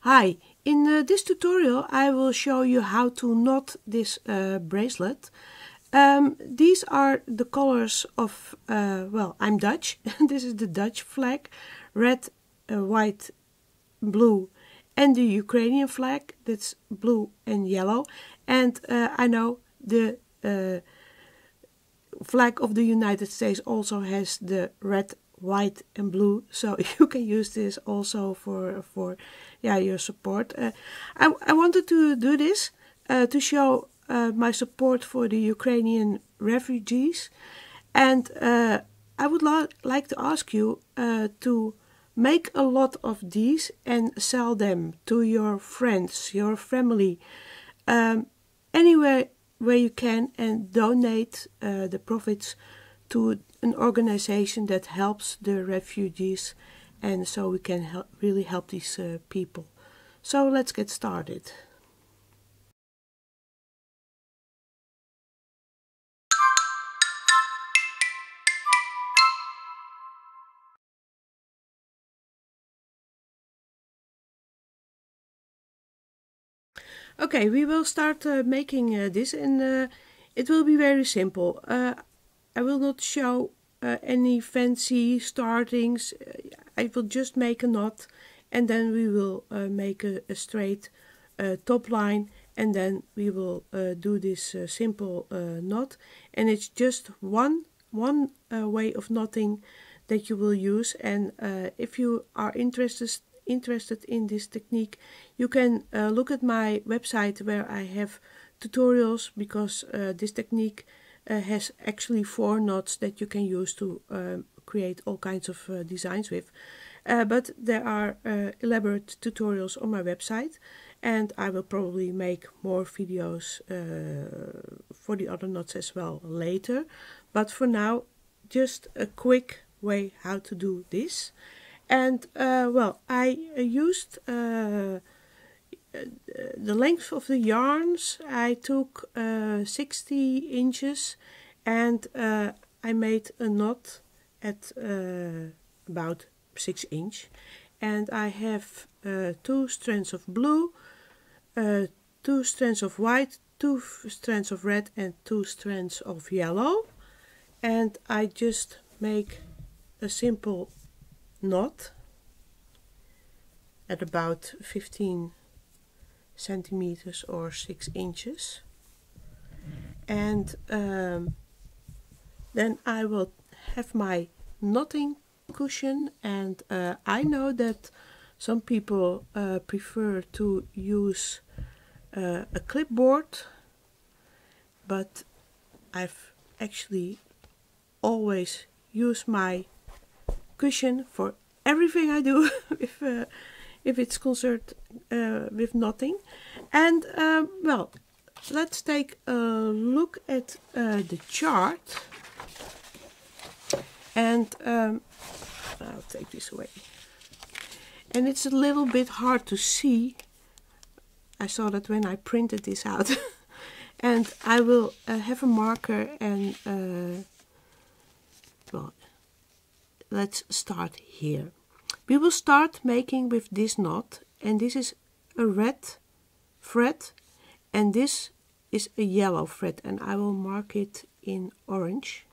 Hi, in this tutorial I will show you how to knot this bracelet. These are the colors of, well, I'm Dutch. This is the Dutch flag, red, white, blue, and the Ukrainian flag, that's blue and yellow. And I know the flag of the United States also has the red, white and blue, so you can use this also for your support. I wanted to do this to show my support for the Ukrainian refugees, and I would like to ask you to make a lot of these and sell them to your friends, your family, anywhere where you can, and donate the profits to an organization that helps the refugees, and so we can really help these people. So let's get started. Okay, we will start making this, and it will be very simple. I will not show any fancy startings. I will just make a knot, and then we will make a straight top line, and then we will do this simple knot. And it's just one way of knotting that you will use. And if you are interested in this technique, you can look at my website where I have tutorials, because this technique has actually 4 knots that you can use to create all kinds of designs with. But there are elaborate tutorials on my website, and I will probably make more videos for the other knots as well later. But for now, just a quick way how to do this. And well, I used the length of the yarns. I took 60 inches, and I made a knot at about 6 inch. And I have 2 strands of blue, 2 strands of white, 2 strands of red, and 2 strands of yellow. And I just make a simple knot at about 15 centimeters or 6 inches, and then I will have my knotting cushion. And I know that some people prefer to use a clipboard, but I've actually always used my cushion for everything I do if it's concerned with knotting. And well, let's take a look at the chart, and I'll take this away. And it's a little bit hard to see. I saw that when I printed this out. And I will have a marker, and well, let's start here. We will start making with this knot, and this is a red thread, and this is a yellow thread, and I will mark it in orange.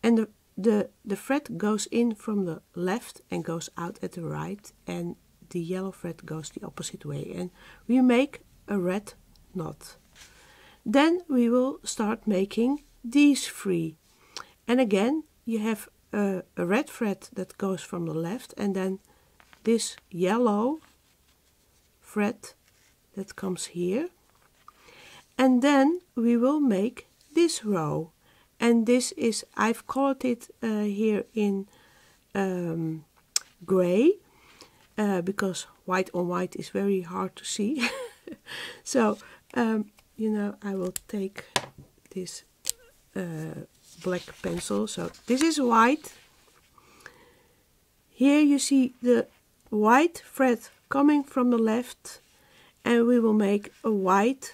And the thread goes in from the left and goes out at the right, and the yellow thread goes the opposite way, and we make a red knot. Then we will start making these 3, and again you have a red thread that goes from the left, and then this yellow thread that comes here, and then we will make this row. And this is, I've colored it here in gray, because white on white is very hard to see. So you know, I will take this black pencil. So this is white. Here you see the white thread coming from the left, and we will make a white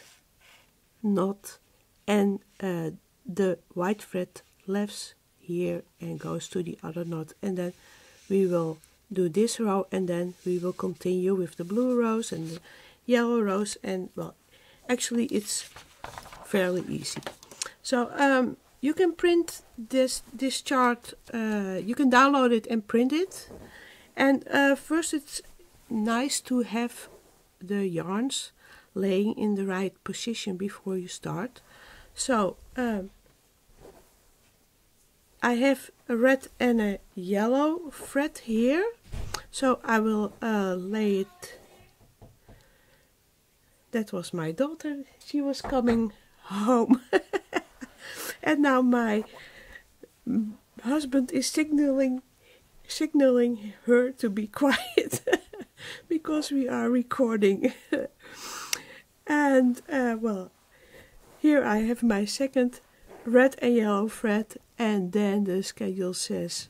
knot, and the white thread left here and goes to the other knot, and then we will do this row, and then we will continue with the blue rows and the yellow rows. And well, actually it's fairly easy. So you can print this chart, you can download it and print it. And first it's nice to have the yarns laying in the right position before you start. So I have a red and a yellow thread here, so I will lay it. That was my daughter, she was coming home. And now my husband is signaling her to be quiet because we are recording. And well, here I have my second red and yellow thread, and then the schedule says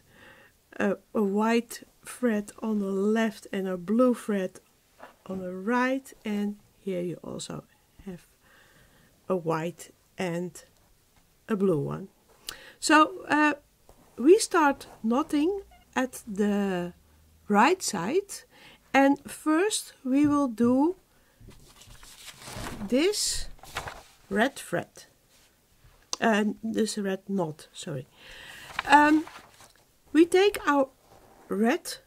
a white thread on the left and a blue thread on the right, and here you also have a white and a blue one. So we start knotting at the right side, and first we will do this red thread, this red knot, sorry. We take our red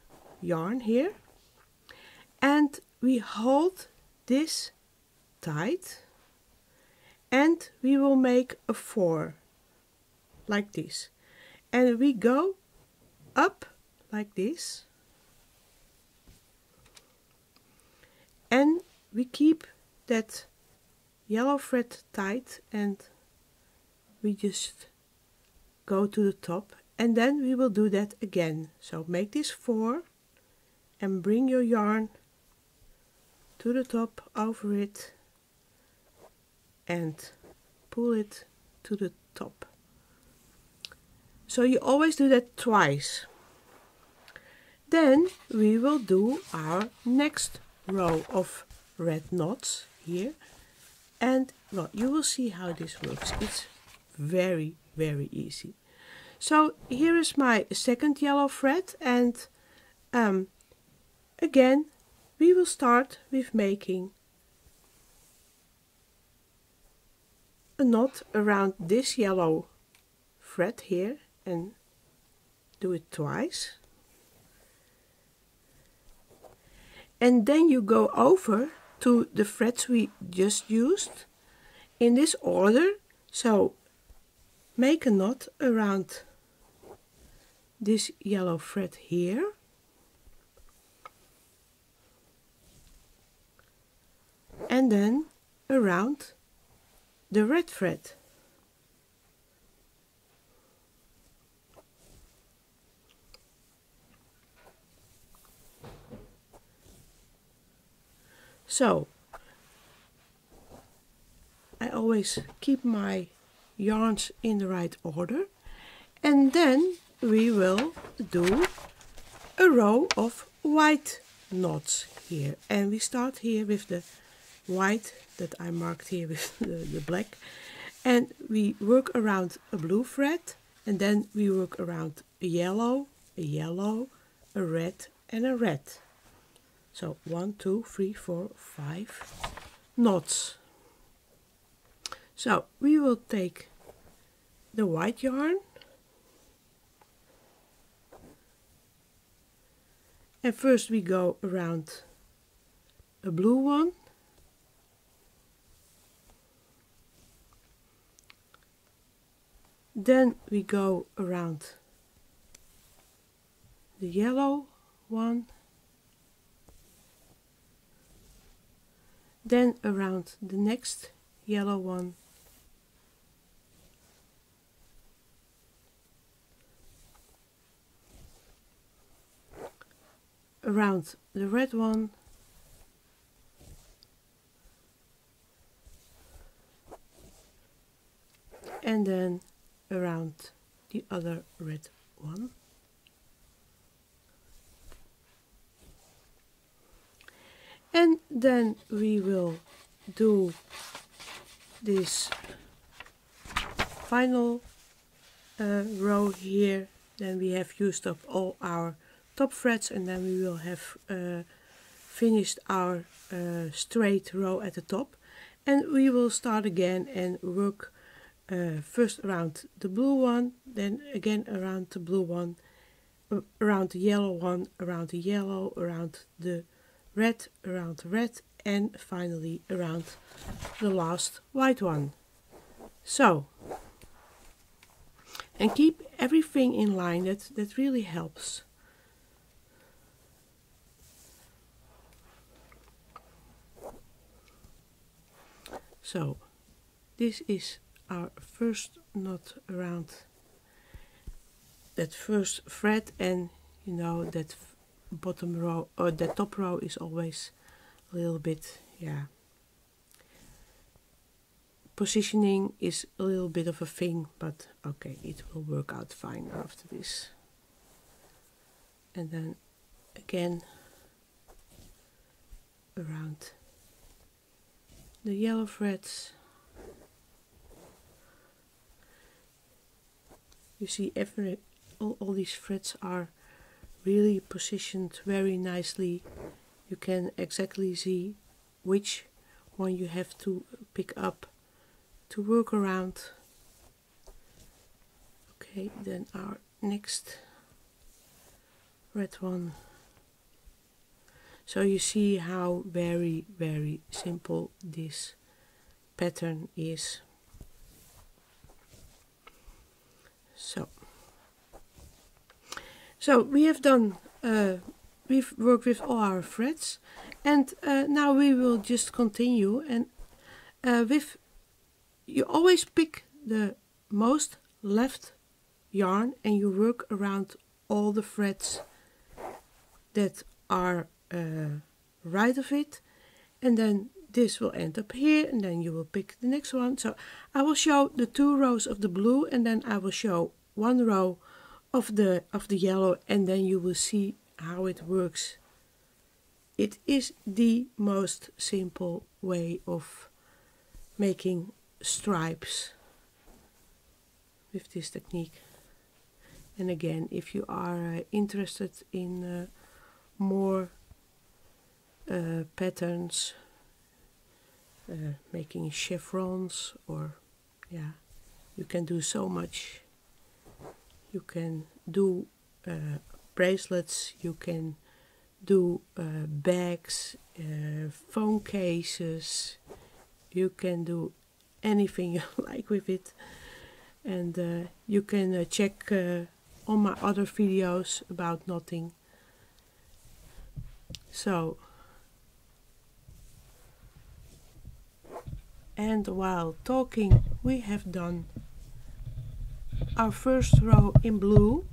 yarn here and we hold this tight, and we will make a 4 like this, and we go up like this, and we keep that yellow thread tight, and we just go to the top, and then we will do that again. So make this 4 and bring your yarn to the top over it and pull it to the top. So you always do that twice. Then we will do our next row of red knots here, and well, you will see how this works. It's very easy. So here is my second yellow thread, and again we will start with making a knot around this yellow thread here, and do it twice, and then you go over to the threads we just used in this order. So make a knot around this yellow thread here, and then around the red thread. So I always keep my yarns in the right order, and then we will do a row of white knots here, and we start here with the white that I marked here with the black, and we work around a blue thread, and then we work around a yellow, a red and a red. So 1, 2, 3, 4, 5 knots. So we will take the white yarn and first we go around a blue one, then we go around the yellow one, then around the next yellow one, around the red one, and then around the other red one. And then we will do this final row here. Then we have used up all our top threads, and then we will have finished our straight row at the top. And we will start again and work first around the blue one, then again around the blue one, around the yellow one, around the yellow, around the red, around the red, and finally around the last white one. So, and keep everything in line, that really helps. So, this is our first knot around that first thread, and you know that bottom row or the top row is always a little bit, yeah, positioning is a little bit of a thing, but okay, it will work out fine after this. And then again around the yellow threads. You see all these threads are really positioned very nicely. You can exactly see which one you have to pick up to work around. Okay, then our next red one. So you see how very, very simple this pattern is. So we have done, we've worked with all our threads, and now we will just continue, and you always pick the most left yarn and you work around all the threads that are right of it, and then this will end up here, and then you will pick the next one. So I will show the 2 rows of the blue, and then I will show 1 row of the yellow, and then you will see how it works. It is the most simple way of making stripes with this technique. And again, if you are interested in more patterns, making chevrons, or yeah, you can do so much. You can do bracelets, you can do bags, phone cases, you can do anything you like with it. And you can check on my other videos about knotting. So, and while talking, we have done our first row in blue,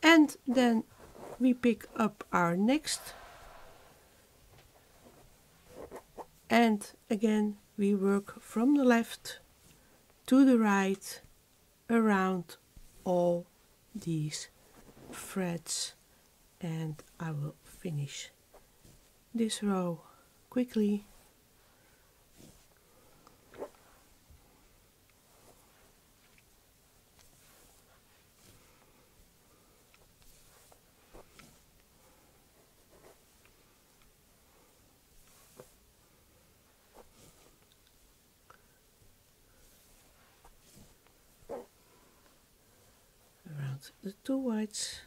and then we pick up our next, and again we work from the left to the right around all these threads, and I will finish this row quickly. The 2 whites,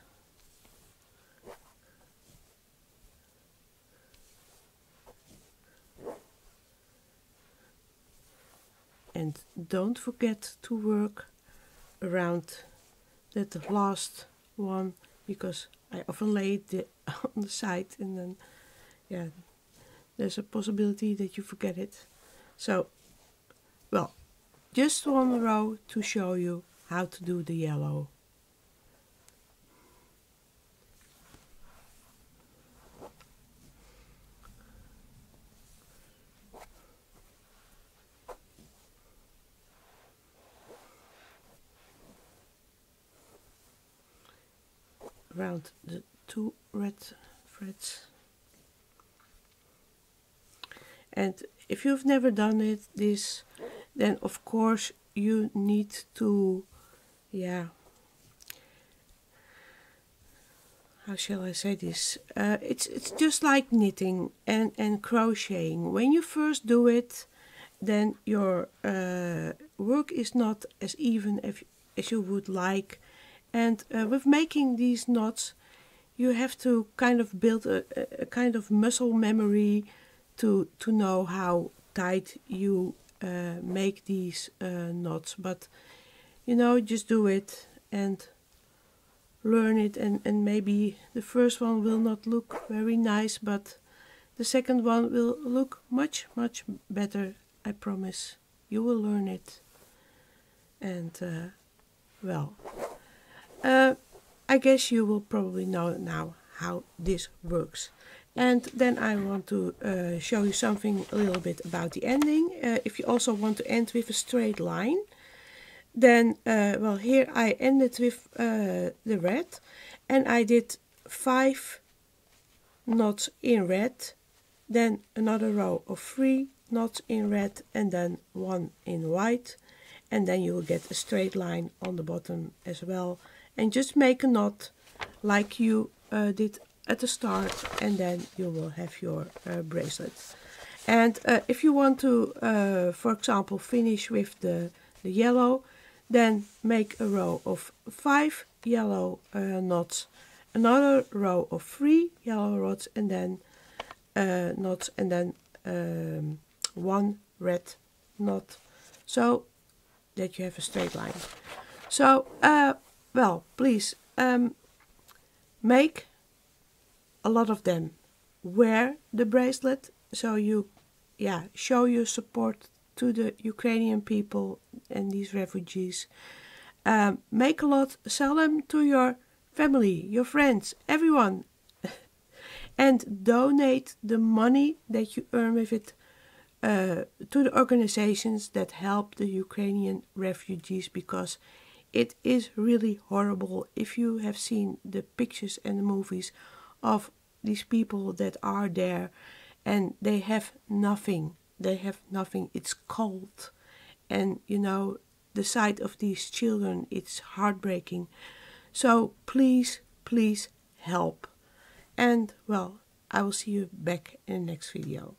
and don't forget to work around that last one, because I often lay it on the side, and then yeah, there's a possibility that you forget it. So, well, just 1 row to show you how to do the yellow. Around the 2 red threads. And if you've never done this, then of course you need to, yeah, how shall I say this? It's just like knitting and crocheting. When you first do it, then your work is not as even as you would like. And with making these knots, you have to kind of build a kind of muscle memory to know how tight you make these knots. But you know, just do it and learn it, and maybe the first one will not look very nice, but the second one will look much better. I promise. You will learn it. And well, I guess you will probably know now how this works. And then I want to show you something a little bit about the ending. If you also want to end with a straight line, then well, here I ended with the red, and I did 5 knots in red, then another row of 3 knots in red, and then 1 in white, and then you will get a straight line on the bottom as well. And just make a knot like you did at the start, and then you will have your bracelet. And if you want to, for example, finish with the yellow, then make a row of 5 yellow knots, another row of 3 yellow knots, and then knots, and then 1 red knot, so that you have a straight line. So well, please make a lot of them. Wear the bracelet, so you show your support to the Ukrainian people and these refugees. Make a lot, sell them to your family, your friends, everyone. And donate the money that you earn with it to the organizations that help the Ukrainian refugees, because it is really horrible. If you have seen the pictures and the movies of these people that are there and they have nothing. They have nothing. It's cold. And, you know, the sight of these children, it's heartbreaking. So please, please help. And, well, I will see you back in the next video.